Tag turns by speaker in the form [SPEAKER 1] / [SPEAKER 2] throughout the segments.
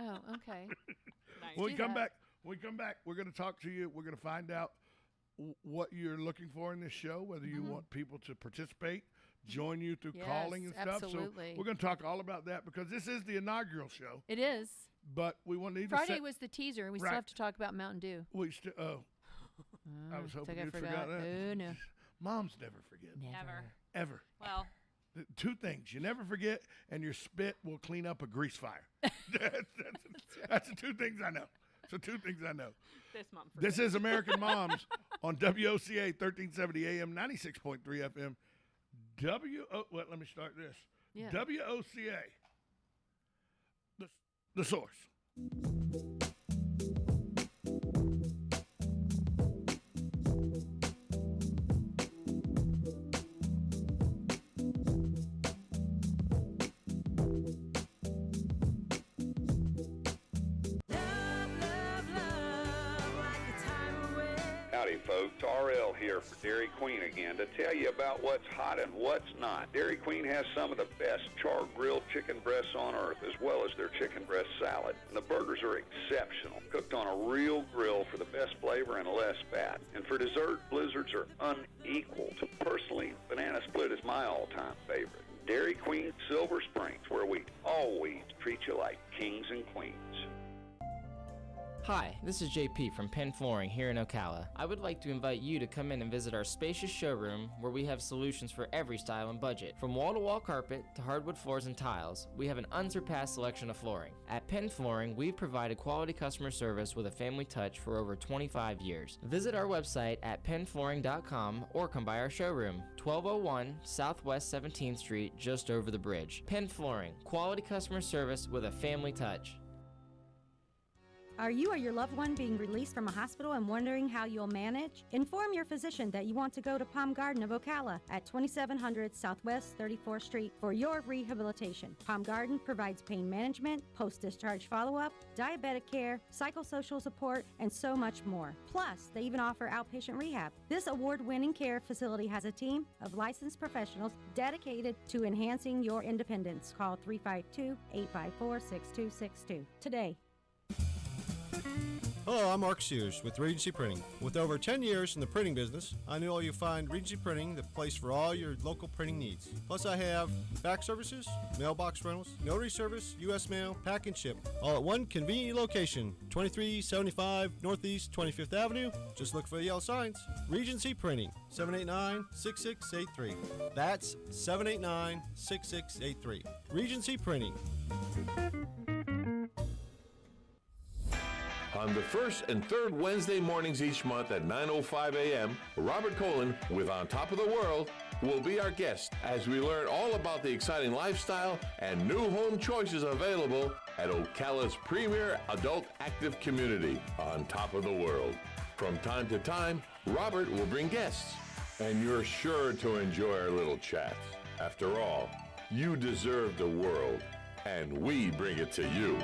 [SPEAKER 1] Oh, okay.
[SPEAKER 2] Nice.
[SPEAKER 1] When
[SPEAKER 2] we
[SPEAKER 1] come back, we're going to talk to you. We're going to find out what you're looking for in this show, whether you want people to participate, join you through calling and stuff.
[SPEAKER 3] Absolutely.
[SPEAKER 1] So we're going to talk all about that because this is the inaugural show.
[SPEAKER 3] It is.
[SPEAKER 1] But we want to
[SPEAKER 3] Friday was the teaser. We still have to talk about Mountain Dew.
[SPEAKER 1] I was hoping you'd forgot that.
[SPEAKER 3] Oh, no.
[SPEAKER 1] Moms never forget.
[SPEAKER 2] Never.
[SPEAKER 1] Ever.
[SPEAKER 2] Well,
[SPEAKER 1] two things. You never forget, and your spit will clean up a grease fire. That's the two things I know. So two things I know. This is American Moms on WOCA 1370 AM, 96.3 FM. Let me start this.
[SPEAKER 3] Yeah.
[SPEAKER 1] WOCA, the source.
[SPEAKER 4] Howdy, folks. RL here for Dairy Queen again to tell you about what's hot and what's not. Dairy Queen has some of the best char-grilled chicken breasts on earth, as well as their chicken breast salad. And the burgers are exceptional, cooked on a real grill for the best flavor and less fat. And for dessert, blizzards are unequaled. Personally, banana split is my all-time favorite. Dairy Queen Silver Springs, where we always treat you like kings and queens.
[SPEAKER 5] Hi, this is JP from Penn Flooring here in Ocala. I would like to invite you to come in and visit our spacious showroom where we have solutions for every style and budget. From wall-to-wall carpet to hardwood floors and tiles, we have an unsurpassed selection of flooring. At Penn Flooring, we've provided quality customer service with a family touch for over 25 years. Visit our website at pennflooring.com or come by our showroom, 1201 Southwest 17th Street, just over the bridge. Penn Flooring, quality customer service with a family touch.
[SPEAKER 6] Are you or your loved one being released from a hospital and wondering how you'll manage? Inform your physician that you want to go to Palm Garden of Ocala at 2700 Southwest 34th Street for your rehabilitation. Palm Garden provides pain management, post-discharge follow-up, diabetic care, psychosocial support, and so much more. Plus, they even offer outpatient rehab. This award-winning care facility has a team of licensed professionals dedicated to enhancing your independence. Call 352-854-6262 today.
[SPEAKER 7] Hello, I'm Mark Sears with Regency Printing. With over 10 years in the printing business, I know you'll find Regency Printing the place for all your local printing needs. Plus, I have fax services, mailbox rentals, notary service, U.S. mail, pack and ship, all at one convenient location, 2375 Northeast 25th Avenue. Just look for the yellow signs. Regency Printing, 789-6683. That's 789-6683. Regency Printing.
[SPEAKER 8] On the first and third Wednesday mornings each month at 9:05 a.m., Robert Colin with On Top of the World will be our guest as we learn all about the exciting lifestyle and new home choices available at Ocala's premier adult active community, On Top of the World. From time to time, Robert will bring guests, and you're sure to enjoy our little chats. After all, you deserve the world, and we bring it to you.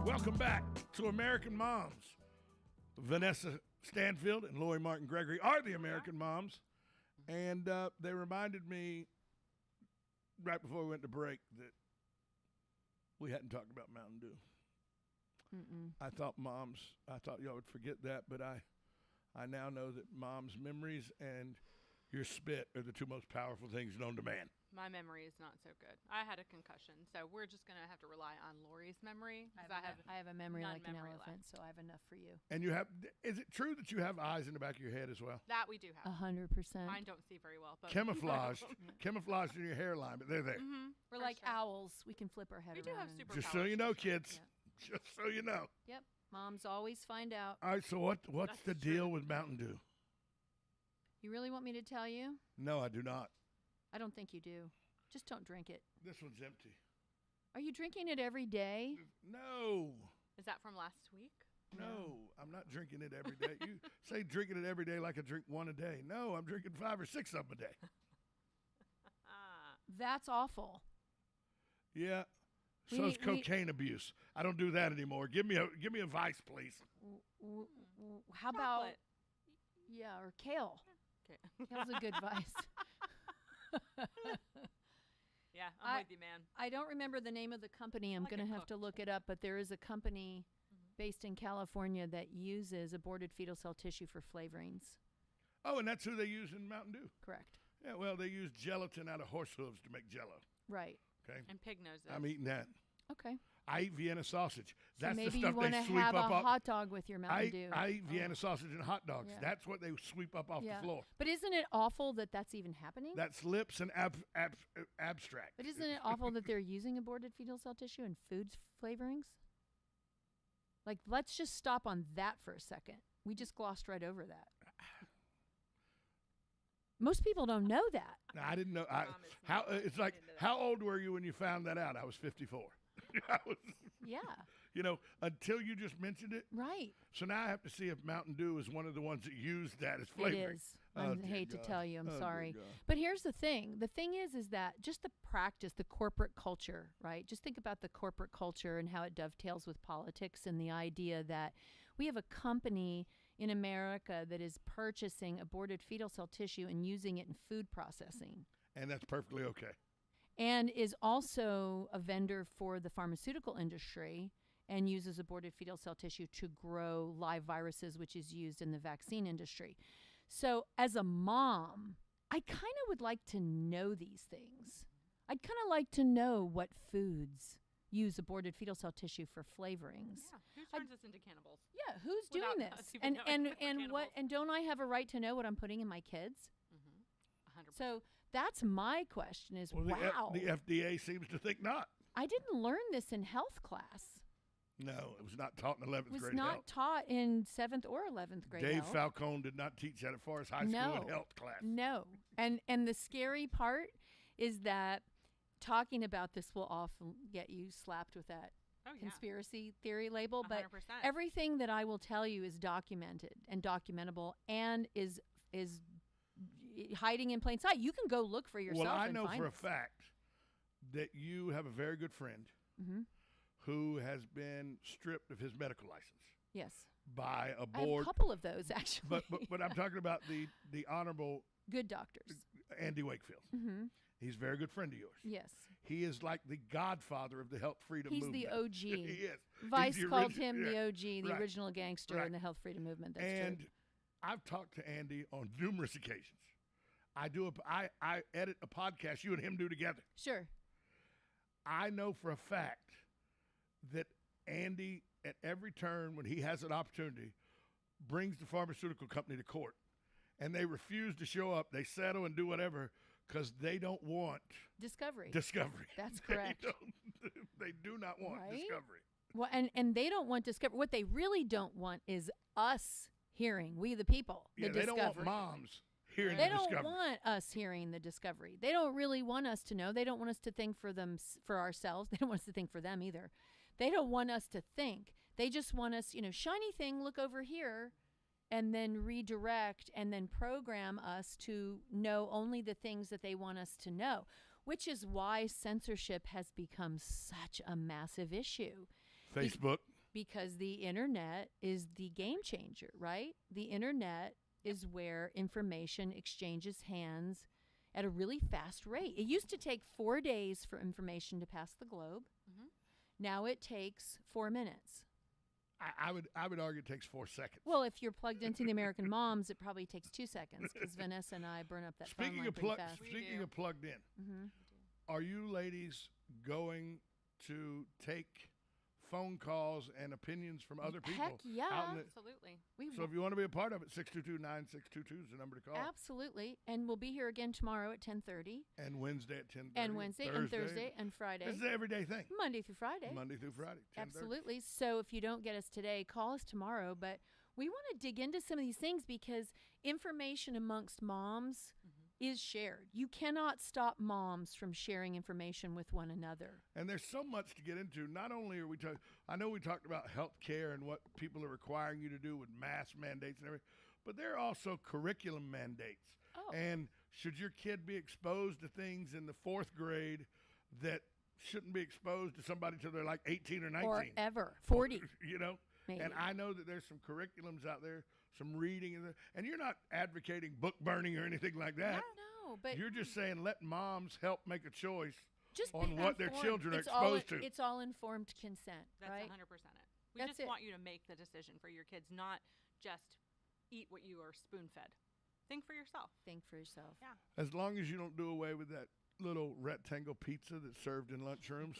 [SPEAKER 1] Welcome back to American Moms. Vanessa Stanfield and Lori Martin Gregory are the American Moms. And they reminded me right before we went to break that we hadn't talked about Mountain Dew. I thought y'all would forget that, but I now know that Mom's memories and your spit are the two most powerful things known to man.
[SPEAKER 2] My memory is not so good. I had a concussion, so we're just going to have to rely on Lori's memory.
[SPEAKER 3] I have a memory like an elephant, so I have enough for you.
[SPEAKER 1] And is it true that you have eyes in the back of your head as well?
[SPEAKER 2] That we do have.
[SPEAKER 3] 100%.
[SPEAKER 2] Mine don't see very well. But
[SPEAKER 1] Camouflaged in your hairline, but they're there.
[SPEAKER 2] Mm-hmm,
[SPEAKER 3] We're like owls. We can flip our head
[SPEAKER 2] we
[SPEAKER 3] around.
[SPEAKER 2] We do have superpowers.
[SPEAKER 1] Just so you know, kids. Yeah. Just so you know.
[SPEAKER 3] Yep. Moms always find out.
[SPEAKER 1] All right, so what's the deal with Mountain Dew?
[SPEAKER 3] You really want me to tell you?
[SPEAKER 1] No, I do not.
[SPEAKER 3] I don't think you do. Just don't drink it.
[SPEAKER 1] This one's empty.
[SPEAKER 3] Are you drinking it every day?
[SPEAKER 1] No.
[SPEAKER 2] Is that from last week?
[SPEAKER 1] No, I'm not drinking it every day. You say drinking it every day like I drink one a day. No, I'm drinking 5 or 6 of them a day.
[SPEAKER 3] That's awful.
[SPEAKER 1] Yeah.
[SPEAKER 3] We
[SPEAKER 1] So is
[SPEAKER 3] need- we-
[SPEAKER 1] cocaine abuse. I don't do that anymore. Give me a vice, please.
[SPEAKER 3] How about
[SPEAKER 2] Chocolate.
[SPEAKER 3] or kale?
[SPEAKER 2] Okay.
[SPEAKER 3] Kale's a good vice.
[SPEAKER 2] Yeah, I'm
[SPEAKER 3] I-
[SPEAKER 2] with you, man.
[SPEAKER 3] I don't remember the name of the company. I'm
[SPEAKER 2] Like
[SPEAKER 3] going
[SPEAKER 2] it
[SPEAKER 3] to have to
[SPEAKER 2] cooked.
[SPEAKER 3] look it up, but there is a company based in California that uses aborted fetal cell tissue for flavorings.
[SPEAKER 1] Oh, and that's who they use in Mountain Dew.
[SPEAKER 3] Correct.
[SPEAKER 1] Yeah, well, they use gelatin out of horse hooves to make Jello.
[SPEAKER 3] Right.
[SPEAKER 1] Okay,
[SPEAKER 2] And pig noses.
[SPEAKER 1] I'm eating that.
[SPEAKER 3] Okay.
[SPEAKER 1] I eat Vienna sausage.
[SPEAKER 3] So
[SPEAKER 1] That's
[SPEAKER 3] maybe
[SPEAKER 1] the
[SPEAKER 3] you
[SPEAKER 1] stuff
[SPEAKER 3] want
[SPEAKER 1] they
[SPEAKER 3] to
[SPEAKER 1] sweep
[SPEAKER 3] have a
[SPEAKER 1] up.
[SPEAKER 3] hot dog with your Mountain Dew.
[SPEAKER 1] I eat Vienna sausage and hot dogs.
[SPEAKER 3] Yeah.
[SPEAKER 1] That's what they sweep up off the floor.
[SPEAKER 3] But isn't it awful that that's even happening?
[SPEAKER 1] That's lips and abstract.
[SPEAKER 3] But isn't it awful that they're using aborted fetal cell tissue in food flavorings? Like, let's just stop on that for a second. We just glossed right over that. Most people don't know that.
[SPEAKER 1] No, I didn't know.
[SPEAKER 2] Mom is
[SPEAKER 1] How
[SPEAKER 2] not
[SPEAKER 1] it's like,
[SPEAKER 2] into that.
[SPEAKER 1] how old were you when you found that out? I was 54. I was,
[SPEAKER 3] Yeah,
[SPEAKER 1] until you just mentioned it.
[SPEAKER 3] right.
[SPEAKER 1] So now I have to see if Mountain Dew is one of the ones that use that as
[SPEAKER 3] It
[SPEAKER 1] flavoring.
[SPEAKER 3] is.
[SPEAKER 1] Oh,
[SPEAKER 3] I
[SPEAKER 1] dear
[SPEAKER 3] hate to
[SPEAKER 1] God.
[SPEAKER 3] tell you. I'm
[SPEAKER 1] Oh, dear
[SPEAKER 3] sorry.
[SPEAKER 1] God.
[SPEAKER 3] But here's the thing. The thing is that just the practice, the corporate culture, right? Just think about the corporate culture and how it dovetails with politics and the idea that we have a company in America that is purchasing aborted fetal cell tissue and using it in food processing,
[SPEAKER 1] And that's perfectly okay.
[SPEAKER 3] and is also a vendor for the pharmaceutical industry and uses aborted fetal cell tissue to grow live viruses, which is used in the vaccine industry. So as a mom, I kind of would like to know these things. I'd kind of like to know what foods use aborted fetal cell tissue for flavorings.
[SPEAKER 2] Yeah. Who turns us into cannibals?
[SPEAKER 3] Yeah, who's
[SPEAKER 2] Without
[SPEAKER 3] doing
[SPEAKER 2] us
[SPEAKER 3] this?
[SPEAKER 2] even
[SPEAKER 3] And
[SPEAKER 2] knowing
[SPEAKER 3] and
[SPEAKER 2] we're
[SPEAKER 3] and what
[SPEAKER 2] cannibals.
[SPEAKER 3] and don't I have a right to know what I'm putting in my kids?
[SPEAKER 2] 100%.
[SPEAKER 3] So that's my question is,
[SPEAKER 1] Well,
[SPEAKER 3] wow.
[SPEAKER 1] the FDA seems to think not.
[SPEAKER 3] I didn't learn this in health class.
[SPEAKER 1] No, it was not taught in 11th
[SPEAKER 3] It was
[SPEAKER 1] grade
[SPEAKER 3] not
[SPEAKER 1] health.
[SPEAKER 3] taught in 7th or 11th grade
[SPEAKER 1] Dave
[SPEAKER 3] health.
[SPEAKER 1] Falcone did not teach that at Forest High School
[SPEAKER 3] No.
[SPEAKER 1] in health class.
[SPEAKER 3] No. And the scary part is that talking about this will often get you slapped with that
[SPEAKER 2] Oh, yeah.
[SPEAKER 3] conspiracy theory label, but
[SPEAKER 2] 100%.
[SPEAKER 3] everything that I will tell you is documented and documentable and is hiding in plain sight. You can go look for yourself.
[SPEAKER 1] Well, I
[SPEAKER 3] and
[SPEAKER 1] know
[SPEAKER 3] find
[SPEAKER 1] for a
[SPEAKER 3] this.
[SPEAKER 1] fact that you have a very good friend
[SPEAKER 3] Mhm.
[SPEAKER 1] who has been stripped of his medical license
[SPEAKER 3] Yes,
[SPEAKER 1] by a
[SPEAKER 3] I have a
[SPEAKER 1] board.
[SPEAKER 3] couple of those actually.
[SPEAKER 1] But I'm talking about the Honorable
[SPEAKER 3] Good doctors.
[SPEAKER 1] Andy Wakefield.
[SPEAKER 3] Mm-hmm.
[SPEAKER 1] He's a very good friend of yours.
[SPEAKER 3] Yes,
[SPEAKER 1] He is like the godfather of the health freedom
[SPEAKER 3] he's
[SPEAKER 1] movement.
[SPEAKER 3] the OG.
[SPEAKER 1] He is.
[SPEAKER 3] Vice
[SPEAKER 1] He's the
[SPEAKER 3] called
[SPEAKER 1] origi-
[SPEAKER 3] him the
[SPEAKER 1] yeah.
[SPEAKER 3] OG, the
[SPEAKER 1] right.
[SPEAKER 3] original gangster
[SPEAKER 1] Right.
[SPEAKER 3] in the health freedom movement. That's
[SPEAKER 1] And
[SPEAKER 3] true.
[SPEAKER 1] I've talked to Andy on numerous occasions. I edit a podcast you and him do together.
[SPEAKER 3] Sure.
[SPEAKER 1] I know for a fact that Andy, at every turn when he has an opportunity, brings the pharmaceutical company to court. And they refuse to show up. They settle and do whatever because they don't want
[SPEAKER 3] Discovery.
[SPEAKER 1] discovery.
[SPEAKER 3] That's
[SPEAKER 1] They
[SPEAKER 3] correct.
[SPEAKER 1] they do not want
[SPEAKER 3] Right?
[SPEAKER 1] discovery.
[SPEAKER 3] Well, and they don't want discovery. What they really don't want is us hearing, we the people,
[SPEAKER 1] Yeah,
[SPEAKER 3] the
[SPEAKER 1] they
[SPEAKER 3] discovery.
[SPEAKER 1] don't want moms hearing
[SPEAKER 3] They
[SPEAKER 1] the
[SPEAKER 3] don't
[SPEAKER 1] discovery.
[SPEAKER 3] want us hearing the discovery. They don't really want us to know. They don't want us to think for ourselves. They don't want us to think for them either. They don't want us to think. They just want us, shiny thing, look over here, and then redirect and then program us to know only the things that they want us to know, which is why censorship has become such a massive issue.
[SPEAKER 1] Facebook.
[SPEAKER 3] Because the internet is the game changer, right? The internet is where information exchanges hands at a really fast rate. It used to take 4 days for information to pass the globe.
[SPEAKER 2] Mhm.
[SPEAKER 3] Now it takes 4 minutes.
[SPEAKER 1] I would argue it takes 4 seconds.
[SPEAKER 3] Well, if you're plugged into the American Moms, it probably takes 2 seconds because Vanessa and I burn up that phone
[SPEAKER 1] Speaking
[SPEAKER 3] line
[SPEAKER 1] of
[SPEAKER 3] pretty fast.
[SPEAKER 2] We
[SPEAKER 1] speaking
[SPEAKER 2] do.
[SPEAKER 1] of plugged in,
[SPEAKER 3] Mm-hmm.
[SPEAKER 1] are you ladies going to take phone calls and opinions from other people?
[SPEAKER 3] Heck yeah.
[SPEAKER 1] out in the-
[SPEAKER 2] Absolutely.
[SPEAKER 1] so if you want to be a part of it, 622-9622 is the number to call.
[SPEAKER 3] Absolutely. And we'll be here again tomorrow at 10:30
[SPEAKER 1] And Wednesday at 10:30.
[SPEAKER 3] and Wednesday and Thursday and Friday.
[SPEAKER 1] This is an everyday thing.
[SPEAKER 3] Monday through Friday.
[SPEAKER 1] Monday through Friday. 10:30.
[SPEAKER 3] Absolutely. So if you don't get us today, call us tomorrow. But we want to dig into some of these things because information amongst moms is shared. You cannot stop moms from sharing information with one another.
[SPEAKER 1] And there's so much to get into. Not only are we talking, I know we talked about health care and what people are requiring you to do with mask mandates and everything, but there are also curriculum mandates.
[SPEAKER 3] Oh.
[SPEAKER 1] And should your kid be exposed to things in the 4th grade that shouldn't be exposed to somebody till they're like 18 or 19?
[SPEAKER 3] Or ever. 40.
[SPEAKER 1] You know?
[SPEAKER 3] Maybe.
[SPEAKER 1] And I know that there's some curriculums out there, some reading, and you're not advocating book burning or anything like that.
[SPEAKER 3] No, but
[SPEAKER 1] You're just saying let moms help make a choice
[SPEAKER 3] just
[SPEAKER 1] on
[SPEAKER 3] be
[SPEAKER 1] what their
[SPEAKER 3] informed.
[SPEAKER 1] children are
[SPEAKER 3] It's all
[SPEAKER 1] exposed to.
[SPEAKER 3] It's all informed consent,
[SPEAKER 2] That's
[SPEAKER 3] right?
[SPEAKER 2] 100% it. We
[SPEAKER 3] That's
[SPEAKER 2] just
[SPEAKER 3] it.
[SPEAKER 2] want you to make the decision for your kids, not just eat what you are spoon-fed. Think for yourself.
[SPEAKER 3] Think for yourself.
[SPEAKER 2] Yeah.
[SPEAKER 1] As long as you don't do away with that little rectangle pizza that's served in lunchrooms,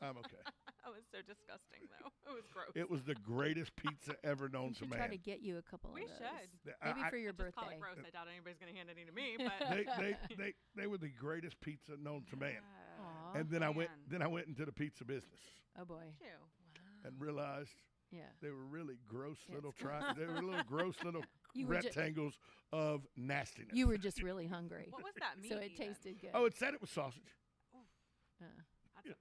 [SPEAKER 1] I'm okay.
[SPEAKER 2] That was so disgusting, though. It was gross.
[SPEAKER 1] It was the greatest pizza ever known
[SPEAKER 3] We
[SPEAKER 1] to
[SPEAKER 3] should
[SPEAKER 1] man.
[SPEAKER 3] try to get you a couple
[SPEAKER 2] We
[SPEAKER 3] of those.
[SPEAKER 2] should.
[SPEAKER 3] Maybe
[SPEAKER 1] I-
[SPEAKER 3] for your
[SPEAKER 2] Just call
[SPEAKER 3] birthday.
[SPEAKER 2] it gross. I doubt anybody's going to hand any to me, but
[SPEAKER 1] they were the greatest pizza known to man.
[SPEAKER 3] Aw.
[SPEAKER 1] And then I went
[SPEAKER 2] man.
[SPEAKER 1] into the pizza business
[SPEAKER 3] Oh boy.
[SPEAKER 2] Ew. Wow.
[SPEAKER 1] and realized
[SPEAKER 3] Yeah.
[SPEAKER 1] they were really gross
[SPEAKER 3] Yeah,
[SPEAKER 1] little
[SPEAKER 3] it's
[SPEAKER 1] they were little gross little
[SPEAKER 3] You were ju-
[SPEAKER 1] rectangles of nastiness.
[SPEAKER 3] You were just really hungry.
[SPEAKER 2] What was that meat?
[SPEAKER 3] So it
[SPEAKER 2] even?
[SPEAKER 3] tasted good.
[SPEAKER 1] Oh, it said it was sausage.
[SPEAKER 3] Uh,
[SPEAKER 2] That's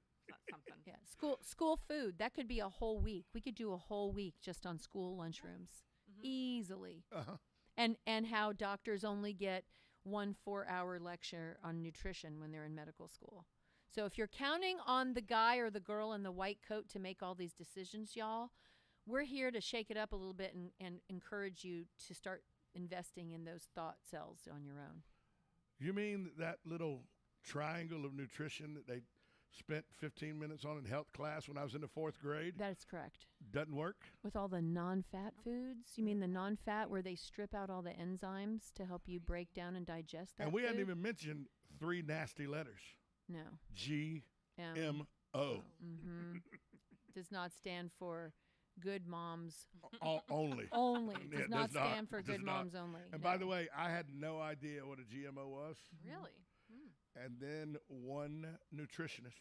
[SPEAKER 2] something.
[SPEAKER 3] yeah. School food. That could be a whole week. We could do a whole week just on school lunchrooms. Easily.
[SPEAKER 1] Uh-huh.
[SPEAKER 3] And how doctors only get 1 4-hour lecture on nutrition when they're in medical school. So if you're counting on the guy or the girl in the white coat to make all these decisions, y'all, we're here to shake it up a little bit and encourage you to start investing in those thought cells on your own.
[SPEAKER 1] You mean that little triangle of nutrition that they spent 15 minutes on in health class when I was in the 4th grade
[SPEAKER 3] That's correct.
[SPEAKER 1] doesn't work?
[SPEAKER 3] With all the non-fat foods? You mean the non-fat where they strip out all the enzymes to help you break down and digest that
[SPEAKER 1] And we hadn't
[SPEAKER 3] food?
[SPEAKER 1] even mentioned 3 nasty letters.
[SPEAKER 3] No.
[SPEAKER 1] GMO.
[SPEAKER 3] Mm-hmm. Does not stand for good moms
[SPEAKER 1] Only.
[SPEAKER 3] only.
[SPEAKER 1] Yeah,
[SPEAKER 3] Does not
[SPEAKER 1] does not.
[SPEAKER 3] stand for
[SPEAKER 1] Does
[SPEAKER 3] good
[SPEAKER 1] not.
[SPEAKER 3] moms only.
[SPEAKER 1] And
[SPEAKER 3] No.
[SPEAKER 1] by the way, I had no idea what a GMO was.
[SPEAKER 2] Really?
[SPEAKER 1] And then one nutritionist,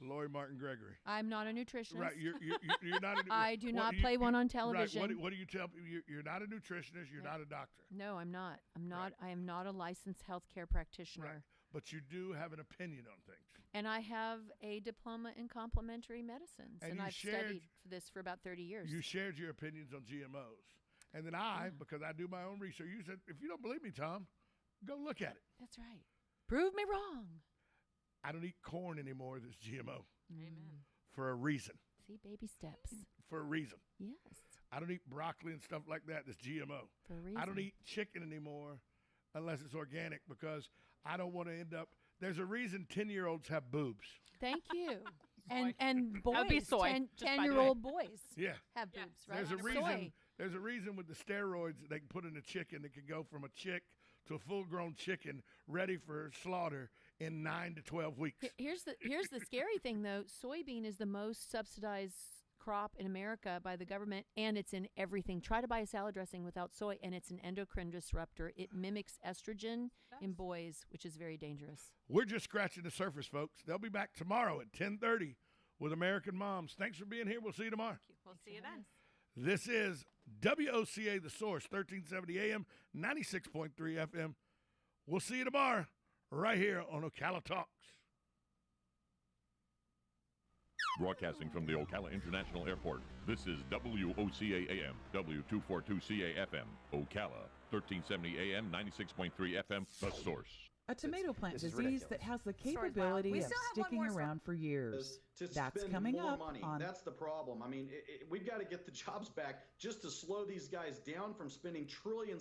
[SPEAKER 1] Lori Martin Gregory.
[SPEAKER 3] I'm not a nutritionist.
[SPEAKER 1] Right, you're not a
[SPEAKER 3] I do
[SPEAKER 1] what
[SPEAKER 3] not
[SPEAKER 1] you-
[SPEAKER 3] play one on
[SPEAKER 1] Right,
[SPEAKER 3] television.
[SPEAKER 1] what do you tell people? You're not a nutritionist, you're
[SPEAKER 3] No.
[SPEAKER 1] not a doctor.
[SPEAKER 3] No, I'm not. I'm not.
[SPEAKER 1] Right.
[SPEAKER 3] I am not a licensed healthcare practitioner.
[SPEAKER 1] Right. But you do have an opinion on things.
[SPEAKER 3] And I have a diploma in complementary medicines.
[SPEAKER 1] And
[SPEAKER 3] And
[SPEAKER 1] you
[SPEAKER 3] I've
[SPEAKER 1] shared-
[SPEAKER 3] studied for this for about 30 years.
[SPEAKER 1] You shared your opinions on GMOs. And then I, because I do my own research, you said, if you don't believe me, Tom, go look at it.
[SPEAKER 3] That's right. Prove me wrong.
[SPEAKER 1] I don't eat corn anymore that's GMO
[SPEAKER 2] Amen.
[SPEAKER 1] for a reason.
[SPEAKER 3] See, baby steps.
[SPEAKER 1] For a reason.
[SPEAKER 3] Yes,
[SPEAKER 1] I don't eat broccoli and stuff like that that's GMO.
[SPEAKER 3] for a reason.
[SPEAKER 1] I don't eat chicken anymore unless it's organic because I don't want to end up. There's a reason 10-year-olds have boobs.
[SPEAKER 3] Thank you. And boys,
[SPEAKER 2] That would be soy, just by the way.
[SPEAKER 3] 10-year-old boys
[SPEAKER 1] Yeah.
[SPEAKER 3] have
[SPEAKER 2] Yeah.
[SPEAKER 3] boobs, right?
[SPEAKER 1] There's a
[SPEAKER 3] Soy.
[SPEAKER 1] reason. There's a reason with the steroids that they can put in a chicken that can go from a chick to a full-grown chicken ready for slaughter in 9 to 12 weeks.
[SPEAKER 3] Here's the scary thing though. Soybean is the most subsidized crop in America by the government, and it's in everything. Try to buy a salad dressing without soy, and it's an endocrine disruptor. It mimics estrogen in boys, which is very dangerous.
[SPEAKER 1] We're just scratching the surface, folks. They'll be back tomorrow at 10:30 with American Moms. Thanks for being here. We'll see you tomorrow.
[SPEAKER 2] We'll see you then.
[SPEAKER 1] This is WOCA The Source, 1370 AM, 96.3 FM. We'll see you tomorrow right here on Ocala Talks.
[SPEAKER 8] Broadcasting from the Ocala International Airport, this is WOCA AM, W242CA FM, Ocala, 1370 AM, 96.3 FM, The Source.
[SPEAKER 9] A tomato plant
[SPEAKER 10] This is
[SPEAKER 9] disease
[SPEAKER 10] ridiculous.
[SPEAKER 9] that has the
[SPEAKER 11] Story's wild.
[SPEAKER 9] capability
[SPEAKER 11] We
[SPEAKER 9] of
[SPEAKER 11] still have one
[SPEAKER 9] sticking
[SPEAKER 11] more story.
[SPEAKER 9] around for years.
[SPEAKER 10] To
[SPEAKER 9] That's
[SPEAKER 10] spend
[SPEAKER 9] coming
[SPEAKER 10] more
[SPEAKER 9] up
[SPEAKER 10] money.
[SPEAKER 9] on
[SPEAKER 10] That's the problem. I mean, we've got to get the jobs back just to slow these guys down from spending trillions